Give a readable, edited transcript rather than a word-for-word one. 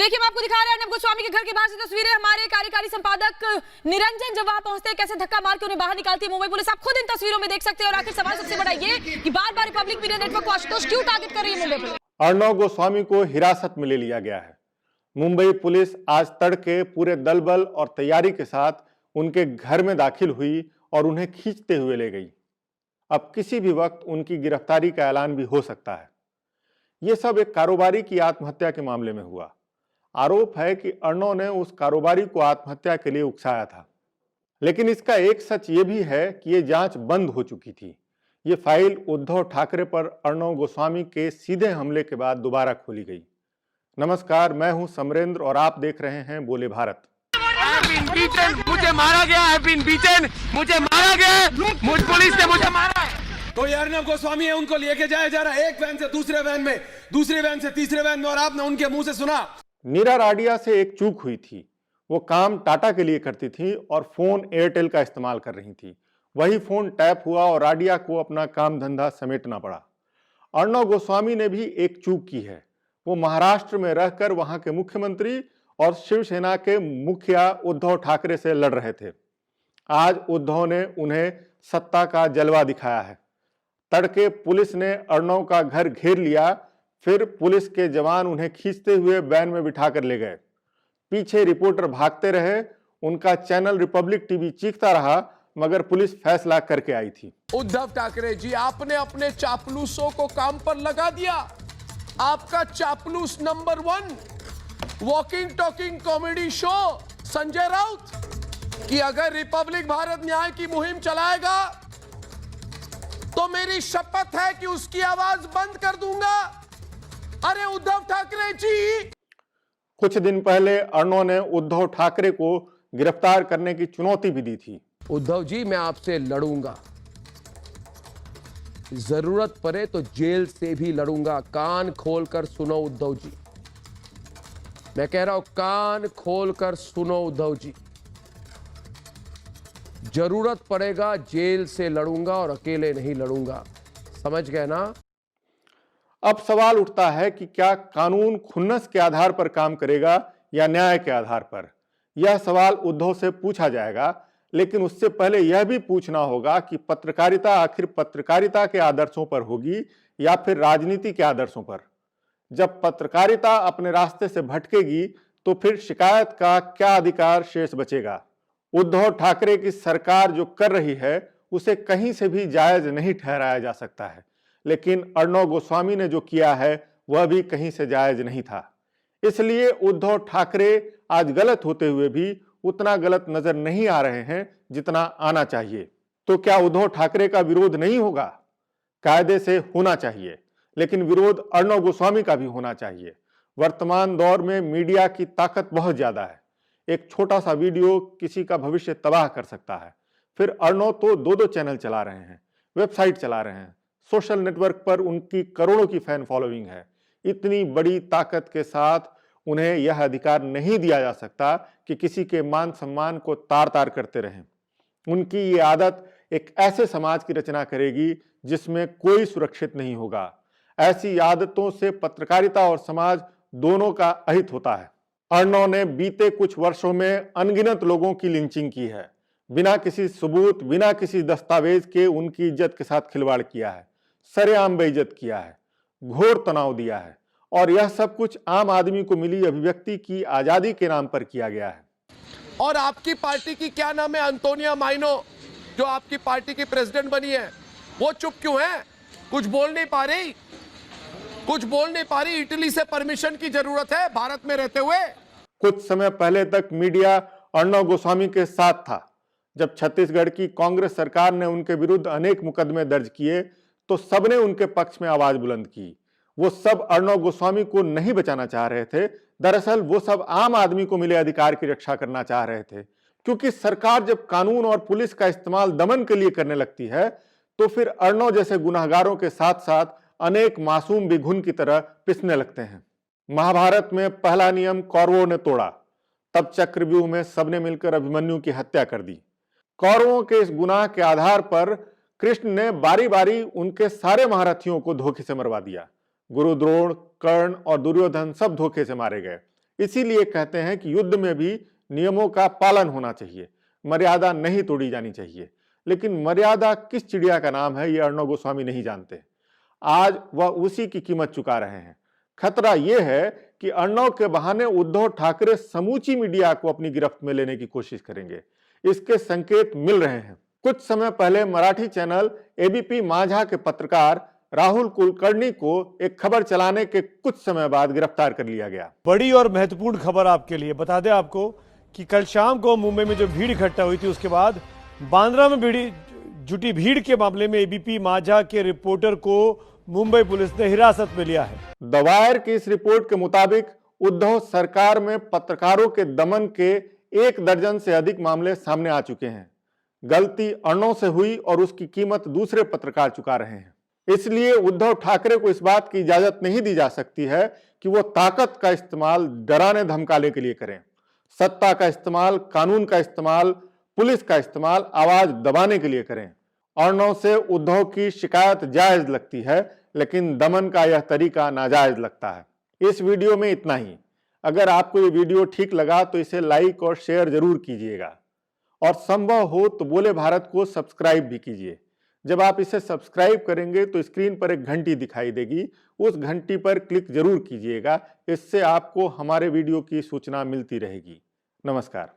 देखिए, हम आपको दिखा रहे हैं अर्नब गोस्वामी के घर के बाहर से तस्वीरें। हमारे कार्यकारी संपादक निरंजन जब वहां पहुंचते हैं, कैसे धक्का मार के उन्हें बाहर निकालती है मुंबई पुलिस, आप खुद इन तस्वीरों में देख सकते हैं। और आखिर सवाल सबसे बड़ा ये कि बार बार रिपब्लिक मीडिया नेटवर्क को आशुतोष क्यों टारगेट कर रही है मुंबई पुलिस। अर्नब गोस्वामी को हिरासत में ले लिया गया है। मुंबई पुलिस आज तड़के पूरे दल बल और तैयारी के साथ उनके घर में दाखिल हुई और उन्हें खींचते हुए ले गई। अब किसी भी वक्त उनकी गिरफ्तारी का ऐलान भी हो सकता है। यह सब एक कारोबारी की आत्महत्या के मामले में हुआ। आरोप है कि अर्नब ने उस कारोबारी को आत्महत्या के लिए उकसाया था। लेकिन इसका एक सच ये भी है कि यह जांच बंद हो चुकी थी। ये फाइल उद्धव ठाकरे पर अर्नब गोस्वामी के सीधे हमले के बाद दोबारा खोली गई। नमस्कार, मैं हूं समरेंद्र और आप देख रहे हैं बोले भारत। मुझे मारा गया, मुझे मारा गया, मुझ पुलिस ने मुझे मारा है। तो ये अर्नब गोस्वामी है, उनको लेके जाया जा रहा है एक वैन से दूसरे वैन में, दूसरी वैन से तीसरे वैन में, और आपने उनके मुंह से सुना। नीरा राडिया से एक चूक हुई थी। वो काम टाटा के लिए करती थी और फोन एयरटेल का इस्तेमाल कर रही थी। वही फोन टैप हुआ और राडिया को अपना काम धंधा समेटना पड़ा। अर्नब गोस्वामी ने भी एक चूक की है। वो महाराष्ट्र में रहकर वहां के मुख्यमंत्री और शिवसेना के मुखिया उद्धव ठाकरे से लड़ रहे थे। आज उद्धव ने उन्हें सत्ता का जलवा दिखाया है। तड़के पुलिस ने अर्नब का घर घेर लिया, फिर पुलिस के जवान उन्हें खींचते हुए वैन में बिठाकर ले गए। पीछे रिपोर्टर भागते रहे, उनका चैनल रिपब्लिक टीवी चीखता रहा, मगर पुलिस फैसला करके आई थी। उद्धव ठाकरे जी, आपने अपने चापलूसों को काम पर लगा दिया। आपका चापलूस number 1 walking talking comedy show Sanjay Raut कि अगर रिपब्लिक भारत न्याय की मुहिम चलाएगा तो मेरी शपथ है कि उसकी आवाज बंद कर दूंगा। अरे उद्धव ठाकरे जी, कुछ दिन पहले अर्नब ने उद्धव ठाकरे को गिरफ्तार करने की चुनौती भी दी थी। उद्धव जी, मैं आपसे लड़ूंगा, जरूरत पड़े तो जेल से भी लड़ूंगा। कान खोलकर सुनो उद्धव जी, मैं कह रहा हूं, कान खोलकर सुनो उद्धव जी। जरूरत पड़ेगा जेल से लड़ूंगा और अकेले नहीं लड़ूंगा, समझ गए ना। अब सवाल उठता है कि क्या कानून खुन्नस के आधार पर काम करेगा या न्याय के आधार पर। यह सवाल उद्धव से पूछा जाएगा, लेकिन उससे पहले यह भी पूछना होगा कि पत्रकारिता आखिर पत्रकारिता के आदर्शों पर होगी या फिर राजनीति के आदर्शों पर। जब पत्रकारिता अपने रास्ते से भटकेगी तो फिर शिकायत का क्या अधिकार शेष बचेगा। उद्धव ठाकरे की सरकार जो कर रही है उसे कहीं से भी जायज नहीं ठहराया जा सकता है, लेकिन अर्नब गोस्वामी ने जो किया है वह भी कहीं से जायज नहीं था। इसलिए उद्धव ठाकरे आज गलत होते हुए भी उतना गलत नजर नहीं आ रहे हैं जितना आना चाहिए। तो क्या उद्धव ठाकरे का विरोध नहीं होगा? कायदे से होना चाहिए, लेकिन विरोध अर्नब गोस्वामी का भी होना चाहिए। वर्तमान दौर में मीडिया की ताकत बहुत ज्यादा है। एक छोटा सा वीडियो किसी का भविष्य तबाह कर सकता है। फिर अर्नब तो 2-2 चैनल चला रहे हैं, वेबसाइट चला रहे हैं, सोशल नेटवर्क पर उनकी करोड़ों की फैन फॉलोइंग है। इतनी बड़ी ताकत के साथ उन्हें यह अधिकार नहीं दिया जा सकता कि किसी के मान सम्मान को तार तार करते रहें। उनकी ये आदत एक ऐसे समाज की रचना करेगी जिसमें कोई सुरक्षित नहीं होगा। ऐसी आदतों से पत्रकारिता और समाज दोनों का अहित होता है। अर्नब ने बीते कुछ वर्षों में अनगिनत लोगों की लिंचिंग की है। बिना किसी सबूत, बिना किसी दस्तावेज के उनकी इज्जत के साथ खिलवाड़ किया है, सरेआम बेइज्जत किया है, घोर तनाव दिया है, और यह सब कुछ आम आदमी को मिली अभिव्यक्ति की आजादी के नाम पर किया गया है। और आपकी पार्टी की क्या नाम है, अंतोनिया माइनो, जो आपकी पार्टी की प्रेसिडेंट बनी है, वो चुप क्यों है? कुछ बोल नहीं पा रही, कुछ बोल नहीं पा रही। इटली से परमिशन की जरूरत है भारत में रहते हुए। कुछ समय पहले तक मीडिया अर्नब गोस्वामी के साथ था। जब छत्तीसगढ़ की कांग्रेस सरकार ने उनके विरुद्ध अनेक मुकदमे दर्ज किए तो सबने उनके पक्ष में आवाज बुलंद की। वो सब अर्नब गोस्वामी को नहीं बचाना चाह रहे थे, दरअसल वो सब आम आदमी को मिले अधिकार की रक्षा करना चाह रहे थे। क्योंकि सरकार जब कानून और पुलिस का इस्तेमाल दमन के लिए करने लगती है तो फिर अर्नब जैसे गुनहगारों के साथ साथ अनेक मासूम भी घुन की तरह पिसने लगते हैं। महाभारत में पहला नियम कौरवों ने तोड़ा, तब चक्रव्यूह में सबने मिलकर अभिमन्यु की हत्या कर दी। कौरवों के इस गुनाह के आधार पर कृष्ण ने बारी बारी उनके सारे महारथियों को धोखे से मरवा दिया। गुरु द्रोण, कर्ण और दुर्योधन सब धोखे से मारे गए। इसीलिए कहते हैं कि युद्ध में भी नियमों का पालन होना चाहिए, मर्यादा नहीं तोड़ी जानी चाहिए। लेकिन मर्यादा किस चिड़िया का नाम है, ये अर्णव गोस्वामी नहीं जानते। आज वह उसी की कीमत चुका रहे हैं। खतरा यह है कि अर्णव के बहाने उद्धव ठाकरे समूची मीडिया को अपनी गिरफ्त में लेने की कोशिश करेंगे। इसके संकेत मिल रहे हैं। कुछ समय पहले मराठी चैनल एबीपी माझा के पत्रकार राहुल कुलकर्णी को एक खबर चलाने के कुछ समय बाद गिरफ्तार कर लिया गया। बड़ी और महत्वपूर्ण खबर आपके लिए बता दें आपको कि कल शाम को मुंबई में जो भीड़ इकट्ठा हुई थी, उसके बाद बांद्रा में जुटी भीड़ के मामले में एबीपी माझा के रिपोर्टर को मुंबई पुलिस ने हिरासत में लिया है। द वायर की इस रिपोर्ट के मुताबिक उद्धव सरकार में पत्रकारों के दमन के 1 दर्जन से अधिक मामले सामने आ चुके हैं। गलती अर्णव से हुई और उसकी कीमत दूसरे पत्रकार चुका रहे हैं। इसलिए उद्धव ठाकरे को इस बात की इजाजत नहीं दी जा सकती है कि वो ताकत का इस्तेमाल डराने धमकाने के लिए करें। सत्ता का इस्तेमाल, कानून का इस्तेमाल, पुलिस का इस्तेमाल आवाज दबाने के लिए करें। अर्णव से उद्धव की शिकायत जायज लगती है, लेकिन दमन का यह तरीका नाजायज लगता है। इस वीडियो में इतना ही। अगर आपको ये वीडियो ठीक लगा तो इसे लाइक और शेयर जरूर कीजिएगा, और संभव हो तो बोले भारत को सब्सक्राइब भी कीजिए। जब आप इसे सब्सक्राइब करेंगे तो स्क्रीन पर एक घंटी दिखाई देगी, उस घंटी पर क्लिक जरूर कीजिएगा। इससे आपको हमारे वीडियो की सूचना मिलती रहेगी। नमस्कार।